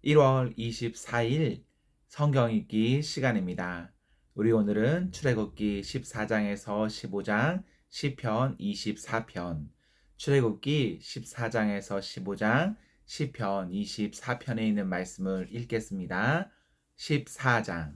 1월 24일 성경 읽기 시간입니다. 우리 오늘은 출애굽기 14장에서 15장, 시편 24편, 출애굽기 14장에서 15장, 시편 24편에 있는 말씀을 읽겠습니다. 14장.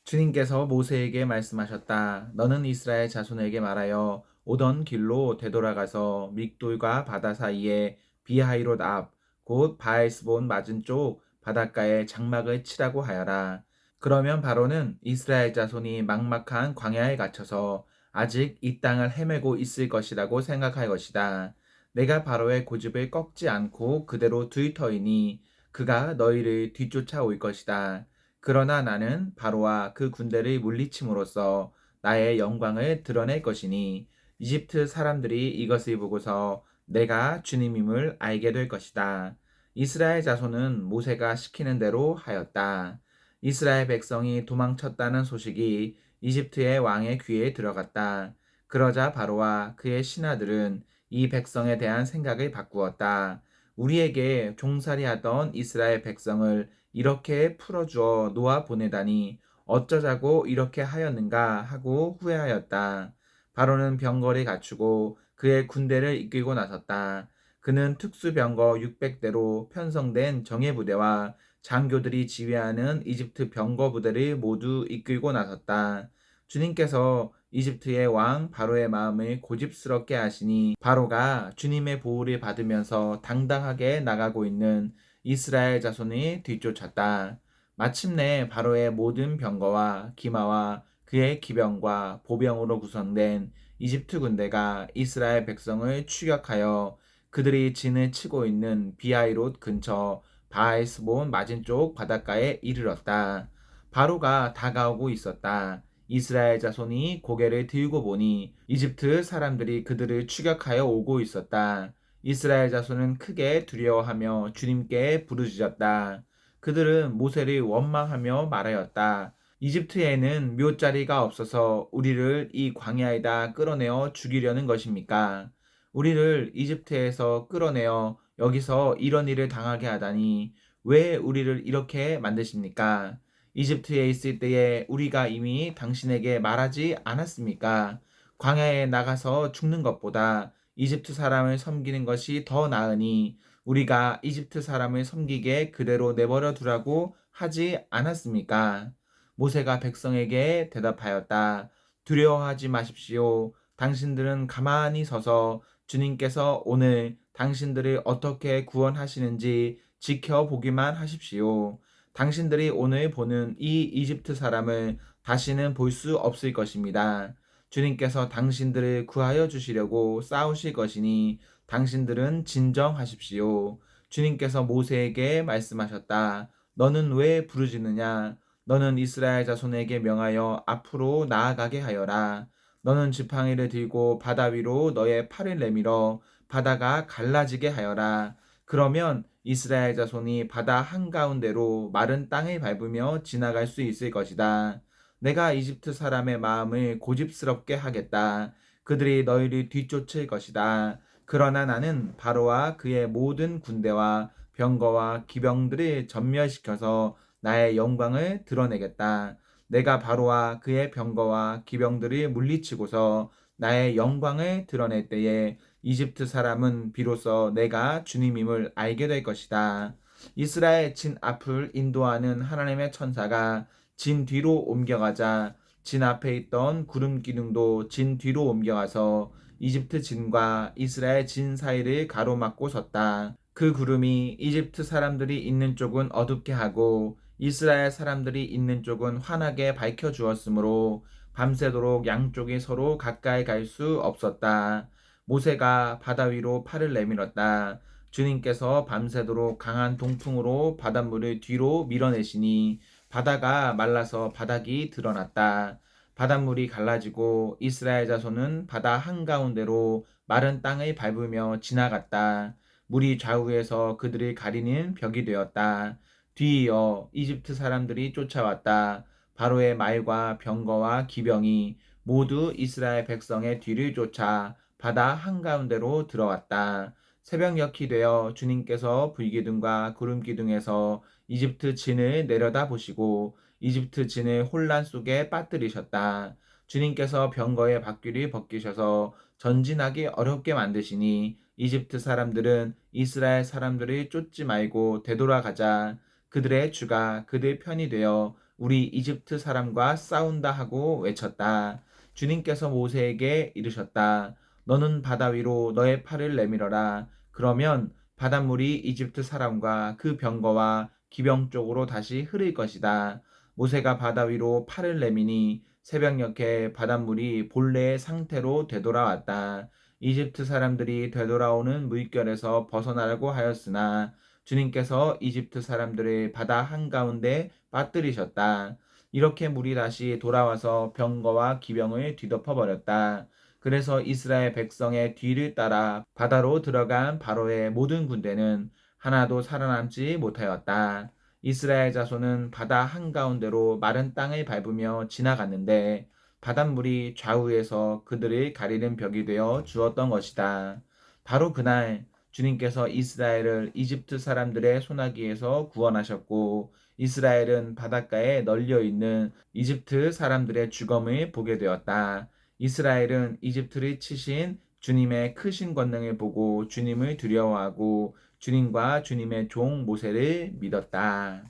주님께서 모세에게 말씀하셨다. 너는 이스라엘 자손에게 말하여 오던 길로 되돌아가서 믹돌과 바다 사이에 비하이롯 앞 곧 바에스본 맞은 쪽 바닷가에 장막을 치라고 하여라. 그러면 바로는 이스라엘 자손이 막막한 광야에 갇혀서 아직 이 땅을 헤매고 있을 것이라고 생각할 것이다. 내가 바로의 고집을 꺾지 않고 그대로 둘 터이니 그가 너희를 뒤쫓아 올 것이다. 그러나 나는 바로와 그 군대를 물리침으로써 나의 영광을 드러낼 것이니 이집트 사람들이 이것을 보고서 내가 주님임을 알게 될 것이다. 이스라엘 자손은 모세가 시키는 대로 하였다. 이스라엘 백성이 도망쳤다는 소식이 이집트의 왕의 귀에 들어갔다. 그러자 바로와 그의 신하들은 이 백성에 대한 생각을 바꾸었다. 우리에게 종살이하던 이스라엘 백성을 이렇게 풀어주어 놓아 보내다니 어쩌자고 이렇게 하였는가 하고 후회하였다. 바로는 병거를 갖추고 그의 군대를 이끌고 나섰다. 그는 특수병거 600대로 편성된 정예부대와 장교들이 지휘하는 이집트 병거 부대를 모두 이끌고 나섰다. 주님께서 이집트의 왕 바로의 마음을 고집스럽게 하시니 바로가 주님의 보호를 받으면서 당당하게 나가고 있는 이스라엘 자손이 뒤쫓았다. 마침내 바로의 모든 병거와 기마와 그의 기병과 보병으로 구성된 이집트 군대가 이스라엘 백성을 추격하여 그들이 진을 치고 있는 비하이롯 근처 바에스본 맞은쪽 바닷가에 이르렀다. 바로가 다가오고 있었다. 이스라엘 자손이 고개를 들고 보니 이집트 사람들이 그들을 추격하여 오고 있었다. 이스라엘 자손은 크게 두려워하며 주님께 부르짖었다. 그들은 모세를 원망하며 말하였다. 이집트에는 묘자리가 없어서 우리를 이 광야에다 끌어내어 죽이려는 것입니까? 우리를 이집트에서 끌어내어 여기서 이런 일을 당하게 하다니 왜 우리를 이렇게 만드십니까? 이집트에 있을 때에 우리가 이미 당신에게 말하지 않았습니까? 광야에 나가서 죽는 것보다 이집트 사람을 섬기는 것이 더 나으니 우리가 이집트 사람을 섬기게 그대로 내버려 두라고 하지 않았습니까? 모세가 백성에게 대답하였다. 두려워하지 마십시오. 당신들은 가만히 서서 주님께서 오늘 당신들을 어떻게 구원하시는지 지켜보기만 하십시오. 당신들이 오늘 보는 이 이집트 사람을 다시는 볼 수 없을 것입니다. 주님께서 당신들을 구하여 주시려고 싸우실 것이니 당신들은 진정하십시오. 주님께서 모세에게 말씀하셨다. 너는 왜 부르짖느냐? 너는 이스라엘 자손에게 명하여 앞으로 나아가게 하여라. 너는 지팡이를 들고 바다 위로 너의 팔을 내밀어 바다가 갈라지게 하여라. 그러면 이스라엘 자손이 바다 한가운데로 마른 땅을 밟으며 지나갈 수 있을 것이다. 내가 이집트 사람의 마음을 고집스럽게 하겠다. 그들이 너희를 뒤쫓을 것이다. 그러나 나는 바로와 그의 모든 군대와 병거와 기병들을 전멸시켜서 나의 영광을 드러내겠다. 내가 바로와 그의 병거와 기병들을 물리치고서 나의 영광을 드러낼 때에 이집트 사람은 비로소 내가 주님임을 알게 될 것이다. 이스라엘 진 앞을 인도하는 하나님의 천사가 진 뒤로 옮겨가자 진 앞에 있던 구름 기둥도 진 뒤로 옮겨가서 이집트 진과 이스라엘 진 사이를 가로막고 섰다. 그 구름이 이집트 사람들이 있는 쪽은 어둡게 하고 이스라엘 사람들이 있는 쪽은 환하게 밝혀 주었으므로 밤새도록 양쪽이 서로 가까이 갈 수 없었다. 모세가 바다 위로 팔을 내밀었다. 주님께서 밤새도록 강한 동풍으로 바닷물을 뒤로 밀어내시니 바다가 말라서 바닥이 드러났다. 바닷물이 갈라지고 이스라엘 자손은 바다 한가운데로 마른 땅을 밟으며 지나갔다. 물이 좌우에서 그들을 가리는 벽이 되었다. 뒤이어 이집트 사람들이 쫓아왔다. 바로의 말과 병거와 기병이 모두 이스라엘 백성의 뒤를 쫓아 바다 한가운데로 들어왔다. 새벽녘이 되어 주님께서 불기둥과 구름기둥에서 이집트 진을 내려다 보시고 이집트 진을 혼란 속에 빠뜨리셨다. 주님께서 병거의 바퀴를 벗기셔서 전진하기 어렵게 만드시니 이집트 사람들은 이스라엘 사람들을 쫓지 말고 되돌아가자. 그들의 주가 그들 편이 되어 우리 이집트 사람과 싸운다 하고 외쳤다. 주님께서 모세에게 이르셨다. 너는 바다 위로 너의 팔을 내밀어라. 그러면 바닷물이 이집트 사람과 그 병거와 기병 쪽으로 다시 흐를 것이다. 모세가 바다 위로 팔을 내미니 새벽녘에 바닷물이 본래의 상태로 되돌아왔다. 이집트 사람들이 되돌아오는 물결에서 벗어나려고 하였으나 주님께서 이집트 사람들을 바다 한가운데 빠뜨리셨다. 이렇게 물이 다시 돌아와서 병거와 기병을 뒤덮어 버렸다. 그래서 이스라엘 백성의 뒤를 따라 바다로 들어간 바로의 모든 군대는 하나도 살아남지 못하였다. 이스라엘 자손은 바다 한가운데로 마른 땅을 밟으며 지나갔는데 바닷물이 좌우에서 그들을 가리는 벽이 되어 주었던 것이다. 바로 그날 주님께서 이스라엘을 이집트 사람들의 손아귀에서 구원하셨고 이스라엘은 바닷가에 널려 있는 이집트 사람들의 죽음을 보게 되었다. 이스라엘은 이집트를 치신 주님의 크신 권능을 보고 주님을 두려워하고 주님과 주님의 종 모세를 믿었다.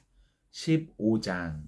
15장.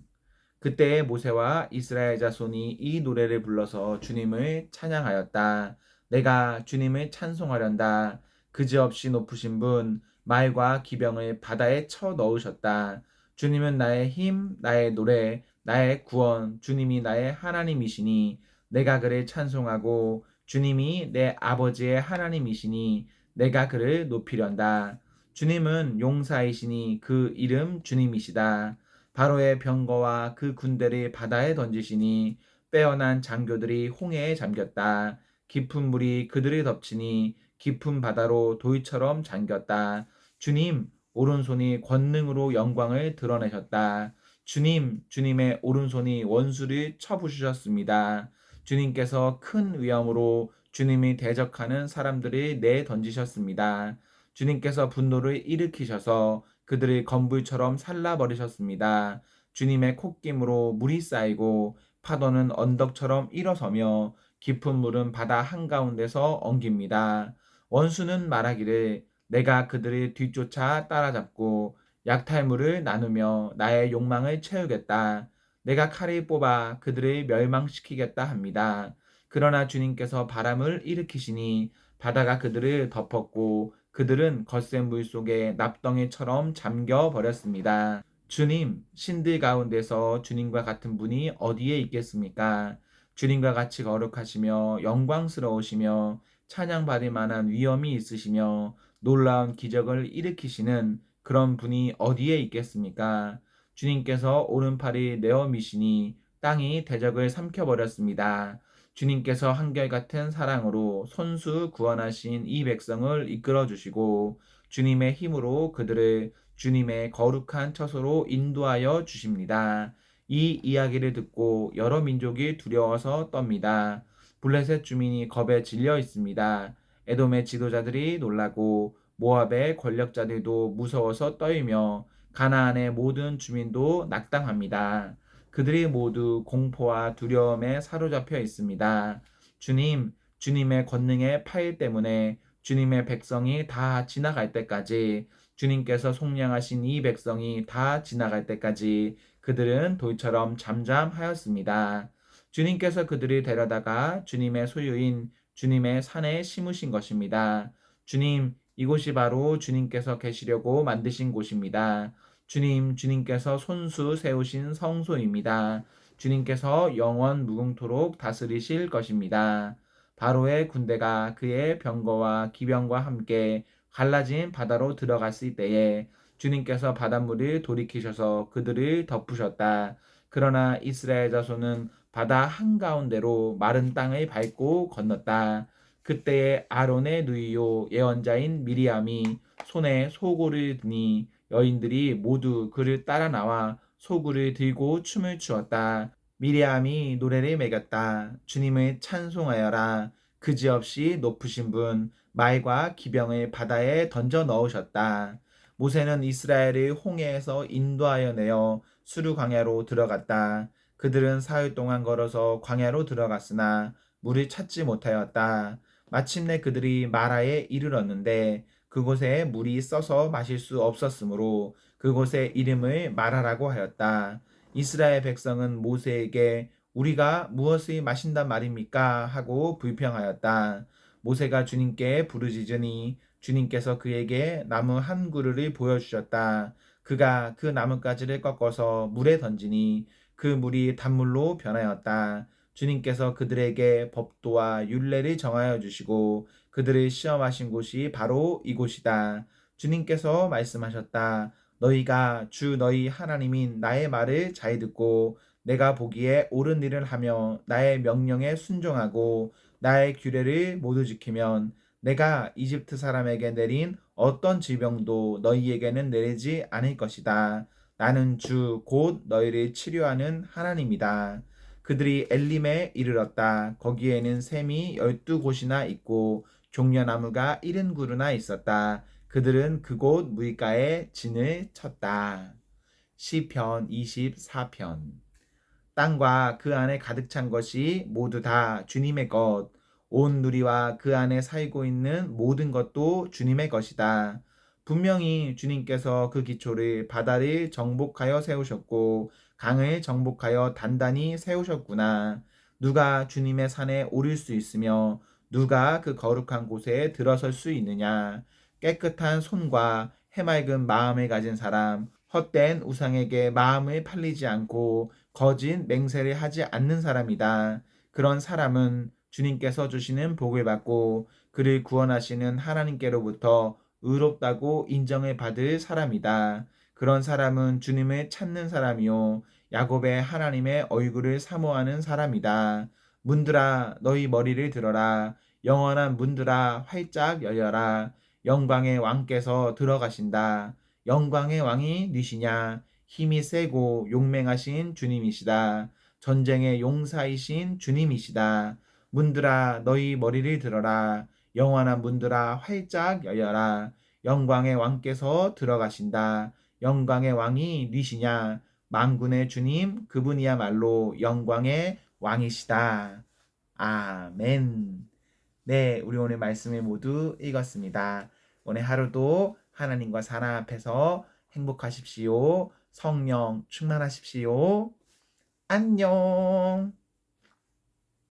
그때 모세와 이스라엘 자손이 이 노래를 불러서 주님을 찬양하였다. 내가 주님을 찬송하련다. 그지없이 높으신 분, 말과 기병을 바다에 쳐 넣으셨다. 주님은 나의 힘, 나의 노래, 나의 구원, 주님이 나의 하나님이시니 내가 그를 찬송하고 주님이 내 아버지의 하나님이시니 내가 그를 높이련다. 주님은 용사이시니 그 이름 주님이시다. 바로의 병거와 그 군대를 바다에 던지시니 빼어난 장교들이 홍해에 잠겼다. 깊은 물이 그들을 덮치니 깊은 바다로 돌처럼 잠겼다. 주님, 오른손이 권능으로 영광을 드러내셨다. 주님, 주님의 오른손이 원수를 쳐부수셨습니다. 주님께서 큰 위엄으로 주님이 대적하는 사람들을 내던지셨습니다. 주님께서 분노를 일으키셔서 그들을 건불처럼 살라버리셨습니다. 주님의 콧김으로 물이 쌓이고 파도는 언덕처럼 일어서며 깊은 물은 바다 한가운데서 엉깁니다. 원수는 말하기를 내가 그들을 뒤쫓아 따라잡고 약탈물을 나누며 나의 욕망을 채우겠다. 내가 칼을 뽑아 그들을 멸망시키겠다 합니다. 그러나 주님께서 바람을 일으키시니 바다가 그들을 덮었고 그들은 거센 물 속에 납덩이처럼 잠겨 버렸습니다. 주님, 신들 가운데서 주님과 같은 분이 어디에 있겠습니까? 주님과 같이 거룩하시며 영광스러우시며 찬양받을 만한 위엄이 있으시며 놀라운 기적을 일으키시는 그런 분이 어디에 있겠습니까? 주님께서 오른팔이 내어 미시니 땅이 대적을 삼켜버렸습니다. 주님께서 한결같은 사랑으로 손수 구원하신 이 백성을 이끌어 주시고 주님의 힘으로 그들을 주님의 거룩한 처소로 인도하여 주십니다. 이 이야기를 듣고 여러 민족이 두려워서 떱니다. 블레셋 주민이 겁에 질려 있습니다. 에돔의 지도자들이 놀라고 모압의 권력자들도 무서워서 떨며 가나안의 모든 주민도 낙담합니다. 그들이 모두 공포와 두려움에 사로잡혀 있습니다. 주님, 주님의 권능의 파일 때문에 주님의 백성이 다 지나갈 때까지 주님께서 속량하신 이 백성이 다 지나갈 때까지 그들은 돌처럼 잠잠하였습니다. 주님께서 그들을 데려다가 주님의 소유인 주님의 산에 심으신 것입니다. 주님, 이곳이 바로 주님께서 계시려고 만드신 곳입니다. 주님께서 손수 세우신 성소입니다. 주님께서 영원 무궁토록 다스리실 것입니다. 바로의 군대가 그의 병거와 기병과 함께 갈라진 바다로 들어갔을 때에 주님께서 바닷물을 돌이키셔서 그들을 덮으셨다. 그러나 이스라엘 자손은 바다 한가운데로 마른 땅을 밟고 건넜다. 그때에 아론의 누이요 예언자인 미리암이 손에 소고를 드니 여인들이 모두 그를 따라 나와 소구를 들고 춤을 추었다. 미리암이 노래를 매겼다. 주님을 찬송하여라. 그지없이 높으신 분, 말과 기병을 바다에 던져 넣으셨다. 모세는 이스라엘을 홍해에서 인도하여 내어 수르 광야로 들어갔다. 그들은 사흘 동안 걸어서 광야로 들어갔으나 물을 찾지 못하였다. 마침내 그들이 마라에 이르렀는데 그곳에 물이 써서 마실 수 없었으므로 그곳의 이름을 마라라고 하였다. 이스라엘 백성은 모세에게 우리가 무엇을 마신단 말입니까? 하고 불평하였다. 모세가 주님께 부르짖으니 주님께서 그에게 나무 한 그루를 보여주셨다. 그가 그 나뭇가지를 꺾어서 물에 던지니 그 물이 단물로 변하였다. 주님께서 그들에게 법도와 율례를 정하여 주시고 그들을 시험하신 곳이 바로 이곳이다. 주님께서 말씀하셨다. 너희가 주 너희 하나님인 나의 말을 잘 듣고 내가 보기에 옳은 일을 하며 나의 명령에 순종하고 나의 규례를 모두 지키면 내가 이집트 사람에게 내린 어떤 질병도 너희에게는 내리지 않을 것이다. 나는 주 곧 너희를 치료하는 하나님이다. 그들이 엘림에 이르렀다. 거기에는 샘이 12곳이나 있고 종려나무가 70그루나 있었다. 그들은 그곳 물가에 진을 쳤다. 시편 24편. 땅과 그 안에 가득 찬 것이 모두 다 주님의 것, 온 누리와 그 안에 살고 있는 모든 것도 주님의 것이다. 분명히 주님께서 그 기초를 바다를 정복하여 세우셨고 강을 정복하여 단단히 세우셨구나. 누가 주님의 산에 오를 수 있으며 누가 그 거룩한 곳에 들어설 수 있느냐. 깨끗한 손과 해맑은 마음을 가진 사람, 헛된 우상에게 마음을 팔리지 않고 거짓 맹세를 하지 않는 사람이다. 그런 사람은 주님께서 주시는 복을 받고 그를 구원하시는 하나님께로부터 의롭다고 인정을 받을 사람이다. 그런 사람은 주님을 찾는 사람이요 야곱의 하나님의 얼굴을 사모하는 사람이다. 문들아 너희 머리를 들어라. 영원한 문들아 활짝 열려라. 영광의 왕께서 들어가신다. 영광의 왕이 누시냐? 힘이 세고 용맹하신 주님이시다. 전쟁의 용사이신 주님이시다. 문들아 너희 머리를 들어라. 영원한 문들아 활짝 열려라. 영광의 왕께서 들어가신다. 영광의 왕이 누시냐? 만군의 주님 그분이야말로 영광의 왕이시다. 아멘. 네, 우리 오늘 말씀을 모두 읽었습니다. 오늘 하루도 하나님과 사랑 앞에서 행복하십시오. 성령 충만하십시오. 안녕.